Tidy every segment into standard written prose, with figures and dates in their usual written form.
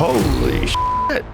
Holy shit.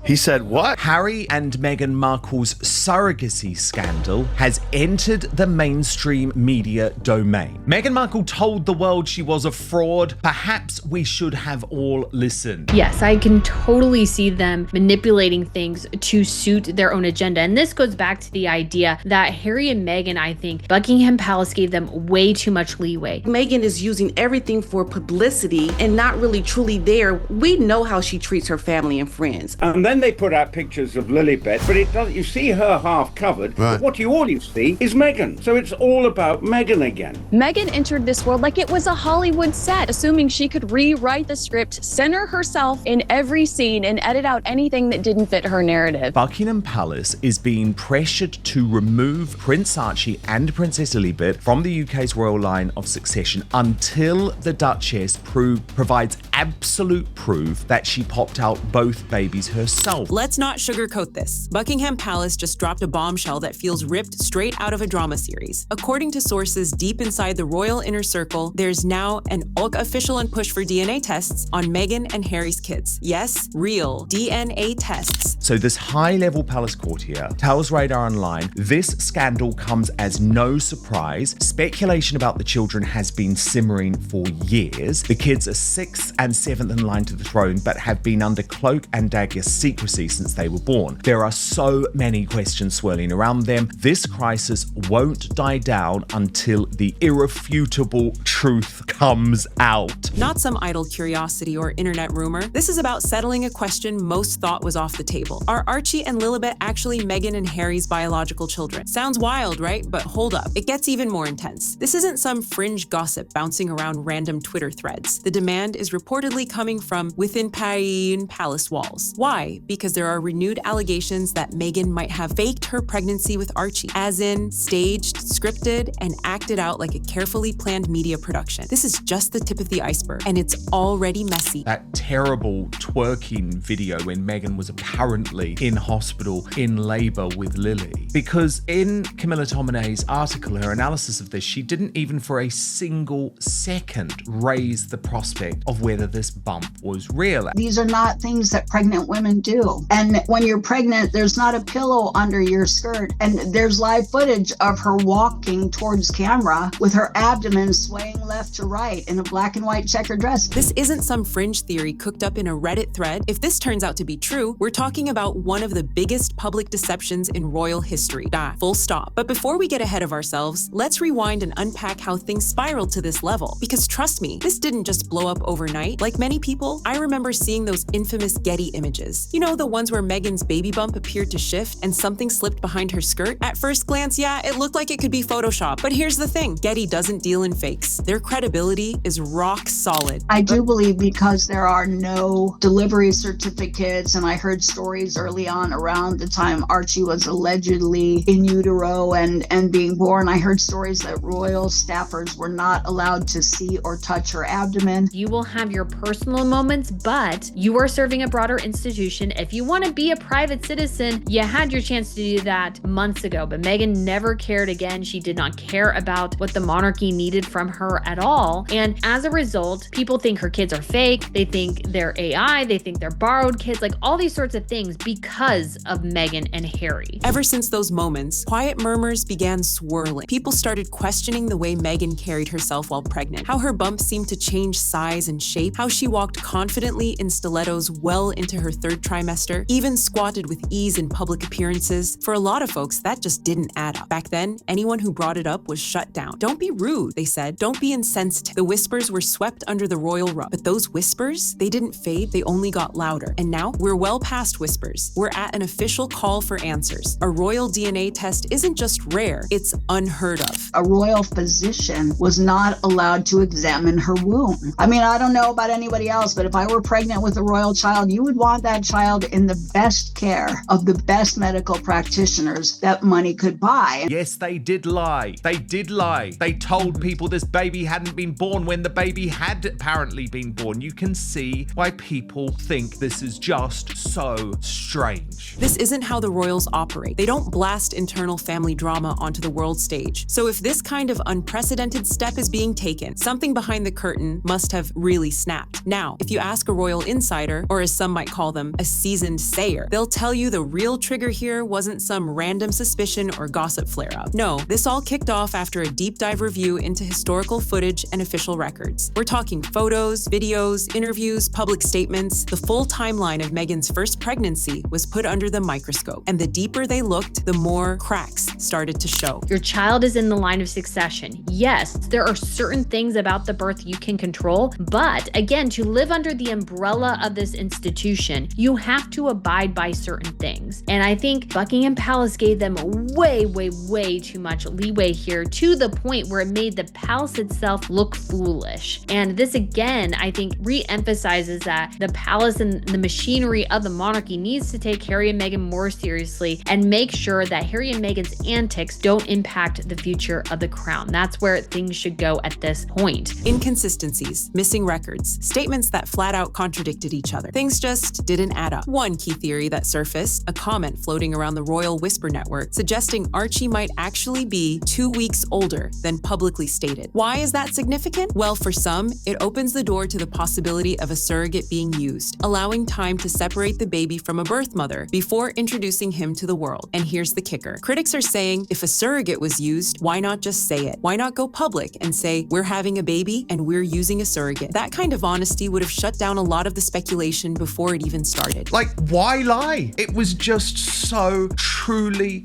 He said what? Harry and Meghan Markle's surrogacy scandal has entered the mainstream media domain. Meghan Markle told the world she was a fraud. Perhaps we should have all listened. Yes, I can totally see them manipulating things to suit their own agenda. And this goes back to the idea that Harry and Meghan, I think Buckingham Palace gave them way too much leeway. Meghan is using everything for publicity and not really truly there. We know how she treats her family and friends. And then they put out pictures of Lilibet, but it doesn't. You see her half covered, right. But what you all see is Meghan. So it's all about Meghan again. Meghan entered this world like it was a Hollywood set, assuming she could rewrite the script, center herself in every scene, and edit out anything that didn't fit her narrative. Buckingham Palace is being pressured to remove Prince Archie and Princess Lilibet from the UK's royal line of succession until the Duchess provides absolute proof that she popped out both babies herself. Let's not sugarcoat this. Buckingham Palace just dropped a bombshell that feels ripped straight out of a drama series. According to sources deep inside the royal inner circle, there's now an official and push for DNA tests on Meghan and Harry's kids. Yes, real DNA tests. So this high-level palace courtier tells Radar Online this scandal comes as no surprise. Speculation about the children has been simmering for years. The kids are 6th and 7th in line to the throne, but have been under cloak and dagger secrecy since they were born. There are so many questions swirling around them. This crisis won't die down until the irrefutable truth comes out. Not some idle curiosity or internet rumor. This is about settling a question most thought was off the table. Are Archie and Lilibet actually Meghan and Harry's biological children? Sounds wild, right? But hold up. It gets even more intense. This isn't some fringe gossip bouncing around random Twitter threads. The demand is reportedly coming from within palace walls. Why? Because there are renewed allegations that Meghan might have faked her pregnancy with Archie, as in staged, scripted, and acted out like a carefully planned media production. This is just the tip of the iceberg, and it's already messy. That terrible twerking video when Meghan was apparently in hospital in labor with Lily. Because in Camilla Tominay's article, her analysis of this, she didn't even for a single second raise the prospect of whether this bump was real. These are not things that pregnant women do. And when you're pregnant, there's not a pillow under your skirt. And there's live footage of her walking towards camera with her abdomen swaying left to right in a black and white checkered dress. This isn't some fringe theory cooked up in a Reddit thread. If this turns out to be true, we're talking about one of the biggest public deceptions in royal history. Full stop. But before we get ahead of ourselves, let's rewind and unpack how things spiraled to this level. Because trust me, this didn't just blow up overnight. Like many people, I remember seeing those infamous Getty images. You know, the ones where Meghan's baby bump appeared to shift and something slipped behind her skirt? At first glance, yeah, it looked like it could be Photoshop. But here's the thing, Getty doesn't deal in fakes. Their credibility is rock solid. I do believe because there are no delivery certificates, and I heard stories early on around the time Archie was allegedly in utero and being born, I heard stories that royal staffers were not allowed to see or touch her abdomen. You will have your personal moments, but you are serving a broader institution. If you want to be a private citizen, you had your chance to do that months ago, but Meghan never cared again. She did not care about what the monarchy needed from her at all. And as a result, people think her kids are fake. They think they're AI. They think they're borrowed kids, like all these sorts of things because of Meghan and Harry. Ever since those moments, quiet murmurs began swirling. People started questioning the way Meghan carried herself while pregnant, how her bumps seemed to change size and shape, how she walked confidently in stilettos well into her 3rd trimester, even squatted with ease in public appearances. For a lot of folks, that just didn't add up. Back then, anyone who brought it up was shut down. Don't be rude, they said. Don't be insensitive. The whispers were swept under the royal rug. But those whispers, they didn't fade, they only got louder. And now, we're well past whispers. We're at an official call for answers. A royal DNA test isn't just rare, it's unheard of. A royal physician was not allowed to examine her womb. I mean, I don't know about anybody else, but if I were pregnant with a royal child, you would want that child in the best care of the best medical practitioners that money could buy. Yes, they did lie. They did lie. They told people this baby hadn't been born when the baby had apparently been born. You can see why people think this is just so strange. This isn't how the royals operate. They don't blast internal family drama onto the world stage. So if this kind of unprecedented step is being taken, something behind the curtain must have really snapped. snapped. Now, if you ask a royal insider, or as some might call them, a seasoned sayer, they'll tell you the real trigger here wasn't some random suspicion or gossip flare-up. No, this all kicked off after a deep dive review into historical footage and official records. We're talking photos, videos, interviews, public statements. The full timeline of Meghan's first pregnancy was put under the microscope, and the deeper they looked, the more cracks started to show. Your child is in the line of succession. Yes, there are certain things about the birth you can control, but again, to live under the umbrella of this institution, you have to abide by certain things. And I think Buckingham Palace gave them way too much leeway here, to the point where it made the palace itself look foolish. And this again, I think, re-emphasizes that the palace and the machinery of the monarchy needs to take Harry and Meghan more seriously and make sure that Harry and Meghan's antics don't impact the future of the crown. That's where things should go at this point. Inconsistencies, missing records, statements that flat out contradicted each other. Things just didn't add up. One key theory that surfaced, a comment floating around the Royal Whisper network, suggesting Archie might actually be 2 weeks older than publicly stated. Why is that significant? Well, for some, it opens the door to the possibility of a surrogate being used, allowing time to separate the baby from a birth mother before introducing him to the world. And here's the kicker. Critics are saying, if a surrogate was used, why not just say it? Why not go public and say, we're having a baby and we're using a surrogate? That kind of honesty would have shut down a lot of the speculation before it even started. Like, why lie? It was just so truly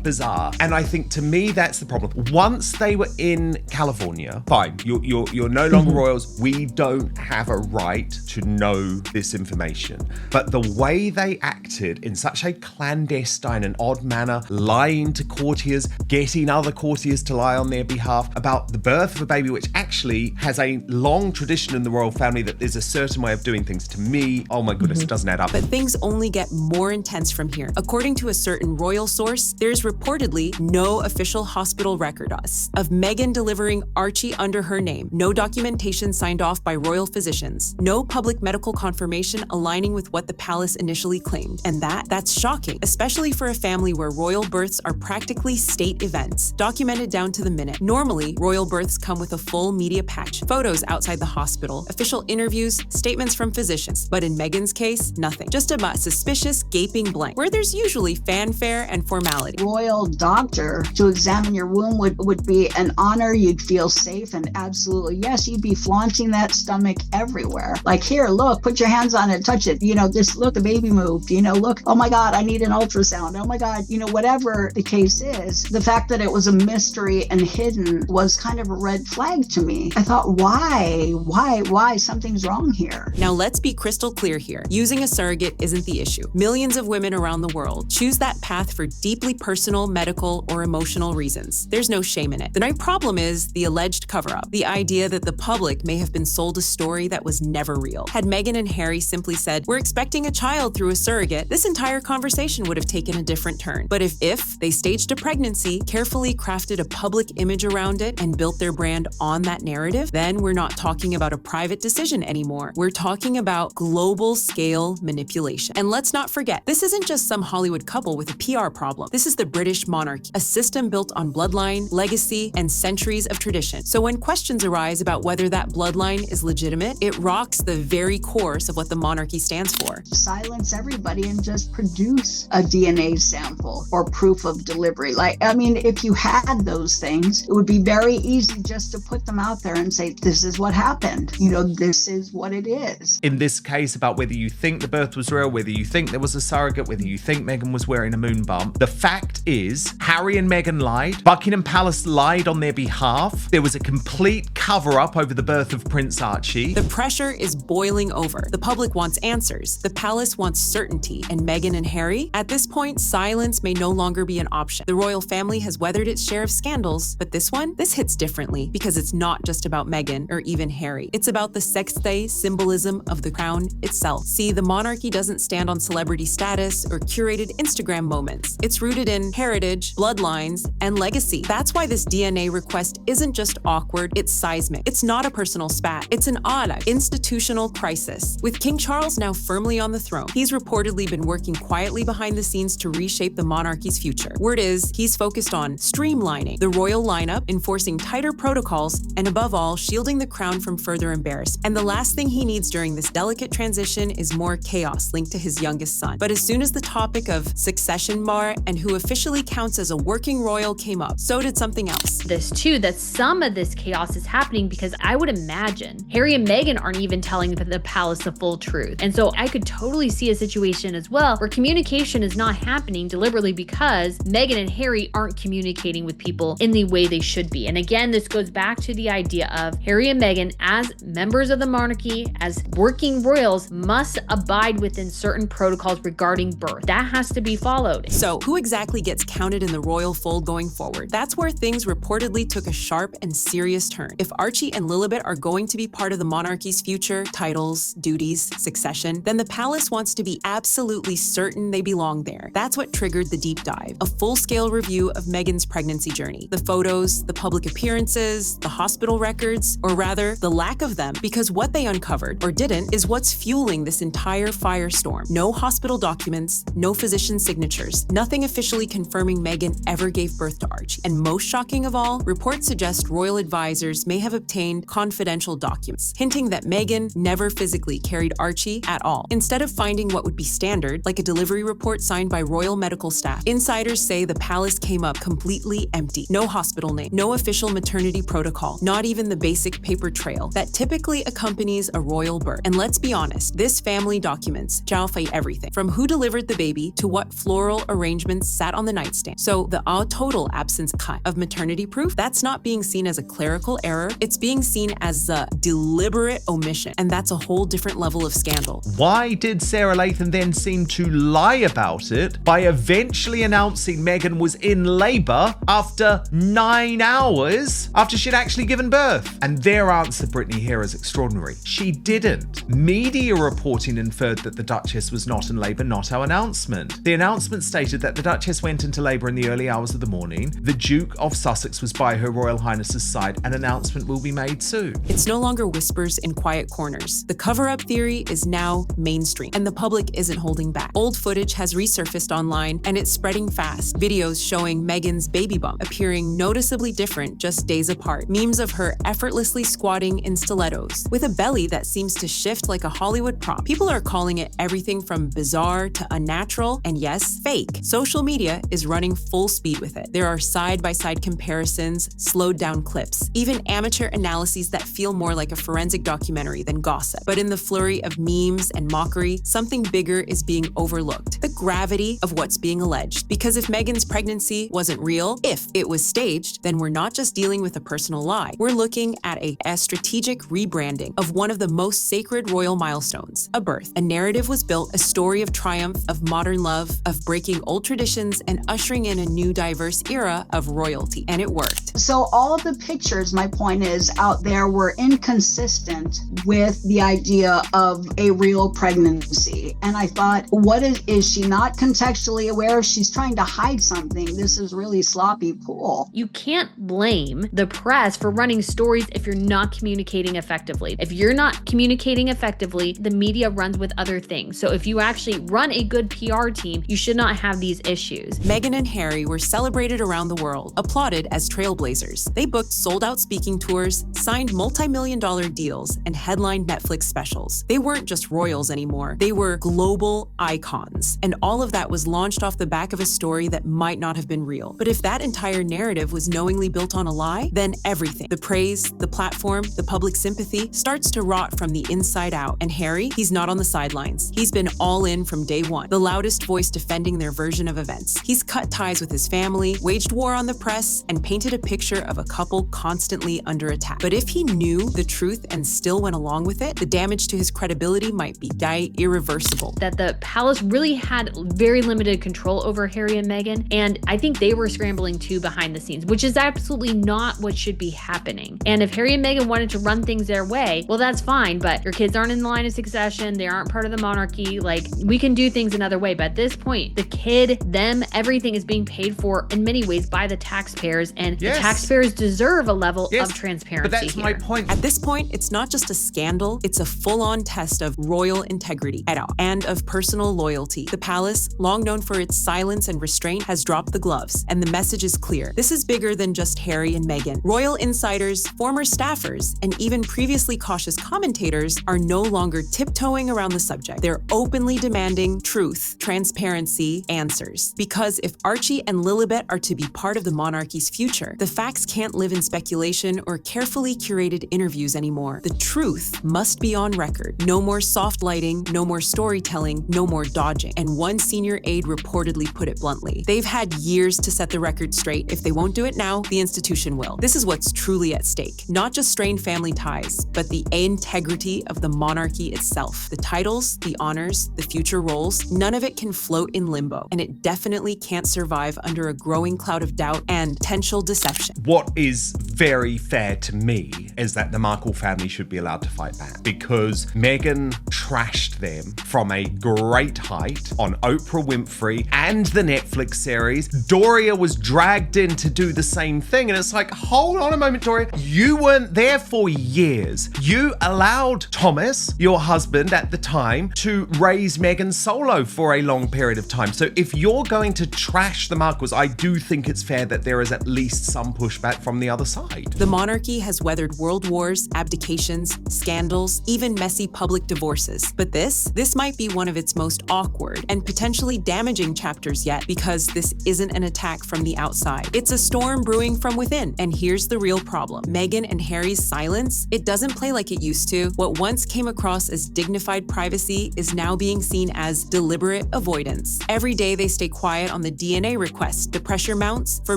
bizarre. And I think, to me, that's the problem. Once they were in California, fine, you're no longer royals. We don't have a right to know this information. But the way they acted in such a clandestine and odd manner, lying to courtiers, getting other courtiers to lie on their behalf about the birth of a baby, which actually has a long tradition in the royal family, that there's a certain way of doing things. To me, oh my goodness, it doesn't add up. But things only get more intense from here. According to a certain royal source, there's reportedly no official hospital record of Meghan delivering Archie under her name, no documentation signed off by royal physicians, no public medical confirmation aligning with what the palace initially claimed. And that's shocking, especially for a family where royal births are practically state events, documented down to the minute. Normally, royal births come with a full media package, photos outside the hospital, official interviews, statements from physicians. But in Meghan's case, nothing. Just a suspicious gaping blank, where there's usually fanfare and formality. Royal doctor to examine your womb would be an honor. You'd feel safe, and absolutely, yes, you'd be flaunting that stomach everywhere. Like, here, look, put your hands on it, touch it. Just look, the baby moved. Look, oh my God, I need an ultrasound. Oh my God, whatever the case is, the fact that it was a mystery and hidden was kind of a red flag to me. I thought, why? Something's wrong here. Now, let's be crystal clear here. Using a surrogate isn't the issue. Millions of women around the world choose that path for deeply personal, medical, or emotional reasons. There's no shame in it. The main problem is the alleged cover-up, the idea that the public may have been sold a story that was never real. Had Meghan and Harry simply said, we're expecting a child through a surrogate, this entire conversation would have taken a different turn. But if they staged a pregnancy, carefully crafted a public image around it, and built their brand on that narrative, then we're not talking about a private decision anymore. We're talking about global scale manipulation. And let's not forget, this isn't just some Hollywood couple with a PR problem. This is the British monarchy, a system built on bloodline, legacy, and centuries of tradition. So when questions arise about whether that bloodline is legitimate, it rocks the very course of what the monarchy stands for. Silence everybody and just produce a DNA sample or proof of delivery. If you had those things, it would be very easy just to put them out there and say, this is what happened. This is what it is. In this case, about whether you think the birth was real, whether you think there was a surrogate, whether you think Meghan was wearing a moon bump, the fact is, Harry and Meghan lied. Buckingham Palace lied on their behalf. There was a complete cover-up over the birth of Prince Archie. The pressure is boiling over. The public wants answers. The palace wants certainty. And Meghan and Harry? At this point, silence may no longer be an option. The royal family has weathered its share of scandals, but this hits differently because it's not just about Meghan or even Harry. It's about the sextay symbolism of the crown itself. See, the monarchy doesn't stand on celebrity status or curated Instagram moments. It's rooted in heritage, bloodlines, and legacy. That's why this DNA request isn't just awkward, it's seismic. It's not a personal spat. It's an institutional crisis. With King Charles now firmly on the throne, he's reportedly been working quietly behind the scenes to reshape the monarchy's future. Word is, he's focused on streamlining the royal lineup, enforcing tighter protocols, and above all, shielding the crown from further embarrassment. And the last thing he needs during this delicate transition is more chaos linked to his youngest son. But as soon as the topic of succession and who officially counts as a working royal came up, so did something else. This too, that some of this chaos is happening because I would imagine Harry and Meghan aren't even telling the palace the full truth. And so I could totally see a situation as well where communication is not happening deliberately because Meghan and Harry aren't communicating with people in the way they should be. And again, this goes back to the idea of Harry and Meghan as members of the monarchy, as working royals, must abide within certain protocols regarding birth. That has to be followed. So who exactly gets counted in the royal fold going forward? That's where things reportedly took a sharp and serious turn. If Archie and Lilibet are going to be part of the monarchy's future, titles, duties, succession, then the palace wants to be absolutely certain they belong there. That's what triggered the deep dive, a full-scale review of Meghan's pregnancy journey, the photos, the public appearances, the hospital records, or rather, the lack of them, because what they uncovered, or didn't, is what's fueling this entire firestorm. No hospital documents, no physician signatures, nothing officially confirming Meghan ever gave birth to Archie. And most shocking of all, reports suggest royal advisors may have obtained confidential documents, hinting that Meghan never physically carried Archie at all. Instead of finding what would be standard, like a delivery report signed by royal medical staff, insiders say the palace came up completely empty. No hospital name, no official maternity protocol, not even the basic paper trail that typically accompanies a royal birth. And let's be honest, this family documents Jalfei everything, from who delivered the baby to what floral arrangements sat on the nightstand. So the total absence of maternity proof, that's not being seen as a clerical error, it's being seen as a deliberate omission, and that's a whole different level of scandal. Why did Sarah Latham then seem to lie about it by eventually announcing Meghan was in labor after 9 hours after she'd actually given birth? And their answer, Brittany, here is extraordinary. She didn't. Media reporting inferred that the Duchess was not in labor, not our announcement. The announcement stated that the Duchess went into labor in the early hours of the morning. The Duke of Sussex was by Her Royal Highness's side. An announcement will be made soon. It's no longer whispers in quiet corners. The cover-up theory is now mainstream, and the public isn't holding back. Old footage has resurfaced online, and it's spreading fast. Videos showing Meghan's baby bump appearing noticeably different just days apart. Memes of her effortlessly squatting in stilettos, with a belly that seems to shift like a Hollywood prop. People are calling it everything from bizarre to unnatural, and yes, fake. Social media is running full speed with it. There are side-by-side comparisons, slowed down clips, even amateur analyses that feel more like a forensic documentary than gossip. But in the flurry of memes and mockery, something bigger is being overlooked: the gravity of what's being alleged. Because if Meghan's pregnancy wasn't real, if it was staged, then we're not just dealing with a personal lie. We're looking at a strategic rebranding of one of the most sacred royal milestones, a birth. A narrative was built, a story of triumph, of modern love, of breaking old traditions and ushering in a new diverse era of royalty. And it worked. So all of the pictures, my point is, out there were inconsistent with the idea of a real pregnancy. And I thought, what is she not contextually aware? She's trying to hide something. This is really sloppy pool. You can't blame the press for running stories if you're not communicating effectively. If you're not communicating effectively, the media runs with other things. So if you actually run a good PR team, you should not have these issues. Meghan and Harry were celebrated around the world, applauded as trailblazers. They booked sold-out speaking tours, signed multi-million-dollar deals, and headlined Netflix specials. They weren't just royals anymore. They were global icons. And all of that was launched off the back of a story that might not have been real. But if that entire narrative was knowingly built on a lie, then everything, the praise, the platform, the public sympathy, starts to rot from the inside out. And Harry, he's not on the sidelines. He's been all in from day one, the loudest voice defending their version of events. He's cut ties with his family, waged war on the press, and painted a picture of a couple constantly under attack. But if he knew the truth and still went along with it, the damage to his credibility might be irreversible. That the palace really had very limited control over Harry and Meghan, and I think they were scrambling too behind the scenes, which is absolutely not what should be happening. And if Harry and Meghan wanted to run things their way, well, that's fine, but your kids aren't in the line of succession, they aren't part of the monarchy, like, we can do things another way. But at this point, the kid, them, everything is being paid for in many ways by the taxpayers, and the taxpayers deserve a level of transparency. But that's here. my point. At this point, it's not just a scandal, it's a full-on test of royal integrity and of personal loyalty. The palace, long known for its silence and restraint, has dropped the gloves, and the message is clear. This is bigger than just Harry and Meghan. Royal insiders, former staffers, and even previously cautious commentators are no longer tiptoeing around the subject. They're openly demanding truth, transparency, answers. Because if Archie and Lilibet are to be part of the monarchy's future, the facts can't live in speculation or carefully curated interviews anymore. The truth must be on record. No more soft lighting, no more storytelling, no more dodging. And one senior aide reportedly put it bluntly: they've had years to set the record straight. If they won't do it now, the institution will. This is what's truly at stake. Not just strained family ties, but the integrity of the monarchy itself. The titles, the honors, the future roles, none of it can float in limbo. And it definitely can't survive under a growing cloud of doubt and potential deception. What is very fair to me is that the Markle family should be allowed to fight back, because Meghan trashed them from a great height on Oprah Winfrey and the Netflix series. Doria was dragged in to do the same thing, and it's like, hold on a moment, Doria. You weren't there for years. You allowed Thomas, your husband at the time, to raise Meghan solo for a long period of time. So if you're going to trash the Markles, I do think it's fair that there is at least some pushback from the other side. The monarchy has weathered world wars, abdications, scandals, even messy public divorces. But this might be one of its most awkward and potentially damaging chapters yet, because this isn't an attack from the outside. It's a storm brewing from within. And here's the real problem. Meghan and Harry's silence, it doesn't play like it used to. What once came across as dignified privacy is now being seen as deliberate avoidance. Every day they stay quiet on the DNA request. The pressure mounts. For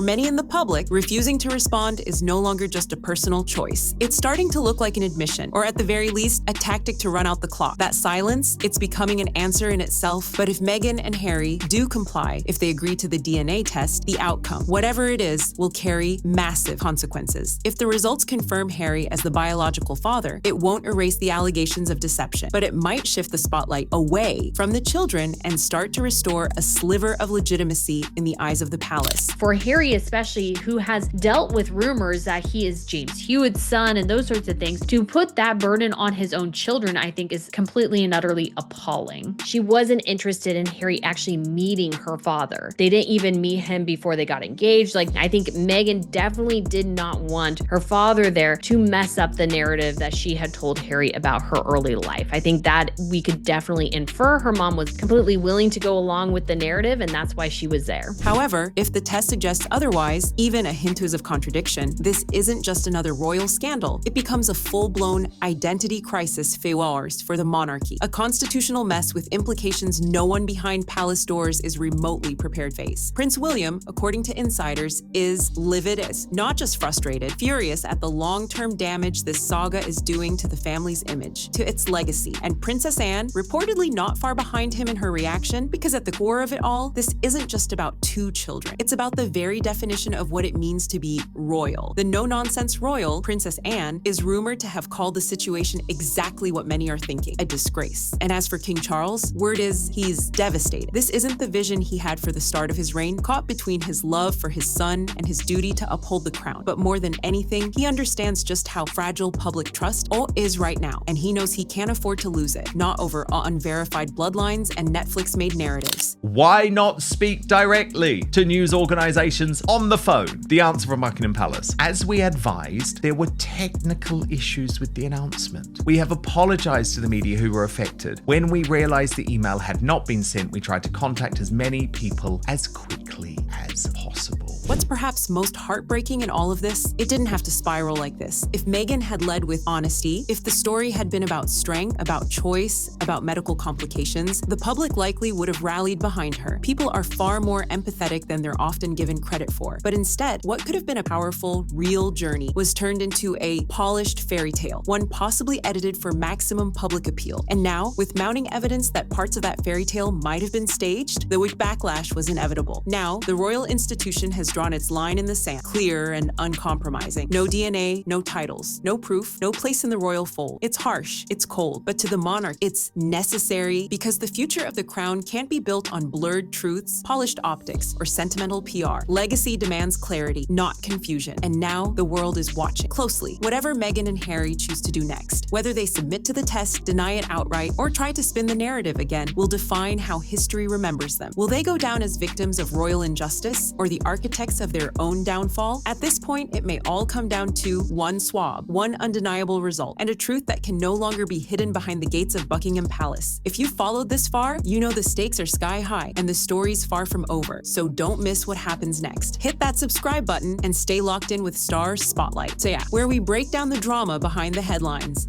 many in the public, refusing to respond is no longer just a personal choice. It's starting to look like an admission, or at the very least, a tactic to run out the clock. That silence, it's becoming an answer in itself. But if Meghan and Harry do comply, if they agree to the DNA test, the outcome, whatever it is, will carry massive consequences. If the results confirm Harry as the biological father, it won't erase the allegations of deception, but it might shift the spotlight away from the children and start to restore a sliver of legitimacy in the eyes of the palace. For Harry especially, who has dealt with rumors that he is James Hewitt's son and those sorts of things, to put that burden on his own children, I think is completely and utterly appalling. She wasn't interested in Harry actually meeting her father. They didn't even meet him before they got engaged. Like, I think Meghan definitely did not want her father there to mess up the narrative that she had told Harry about her early life. I think that we could definitely infer her mom was completely willing to go along with the narrative, and that's why she was there. However, if the test suggests otherwise, even a hint of contradiction, this isn't just another royal scandal. It becomes a full-blown identity crisis feuars for the monarchy, a constitutional mess with implications no one behind palace doors is remotely prepared to face. Prince William, according to insiders, is livid, not just frustrated, furious at the long-term damage this saga is doing to the family's image, to its legacy. And Princess Anne, reportedly not far behind him in her reaction, because at the core of it all, this isn't just about two children. It's about the very definition of what it means to be royal. The no-nonsense royal, Princess Anne, is rumored to have called the situation exactly what many are thinking: a disgrace. And as for King Charles, word is he's devastated. This isn't the vision he had for the start of his reign, caught between his love for his son and his duty to uphold the crown. But more than anything, he understands just how fragile public trust is right now, and he knows he can't afford to lose it, not over unverified bloodlines and Netflix-made narratives. Why not speak directly to news organizations on the phone? The answer from Buckingham Palace: as we advised, there were technical issues with the announcement. We have apologized to the media who were affected. When we realized the email had not been sent, we tried to contact as many people as quickly as possible. What's perhaps most heartbreaking in all of this? It didn't have to spiral like this. If Meghan had led with honesty, if the story had been about strength, about choice, about medical complications, the public likely would have rallied behind her. People are far more empathetic than they're often given credit for. But instead, what could have been a powerful, real journey was turned into a polished fairy tale, one possibly edited for maximum public appeal. And now, with mounting evidence that parts of that fairy tale might have been staged, the backlash was inevitable. Now, the royal institution has drawn its line in the sand, clear and uncompromising. No DNA, no titles, no proof, no place in the royal fold. It's harsh, it's cold, but to the monarch, it's necessary, because the future of the crown can't be built on blurred truths, polished optics, or sentimental PR. Legacy demands clarity, not confusion. And now the world is watching closely whatever Meghan and Harry choose to do next. Whether they submit to the test, deny it outright, or try to spin the narrative again will define how history remembers them. Will they go down as victims of royal injustice, or the architects architects of their own downfall? At this point, it may all come down to one swab, one undeniable result, and a truth that can no longer be hidden behind the gates of Buckingham Palace. If you followed this far, you know the stakes are sky high and the story's far from over, so don't miss what happens next. Hit that subscribe button and stay locked in with Star Spotlight. So yeah, where we break down the drama behind the headlines.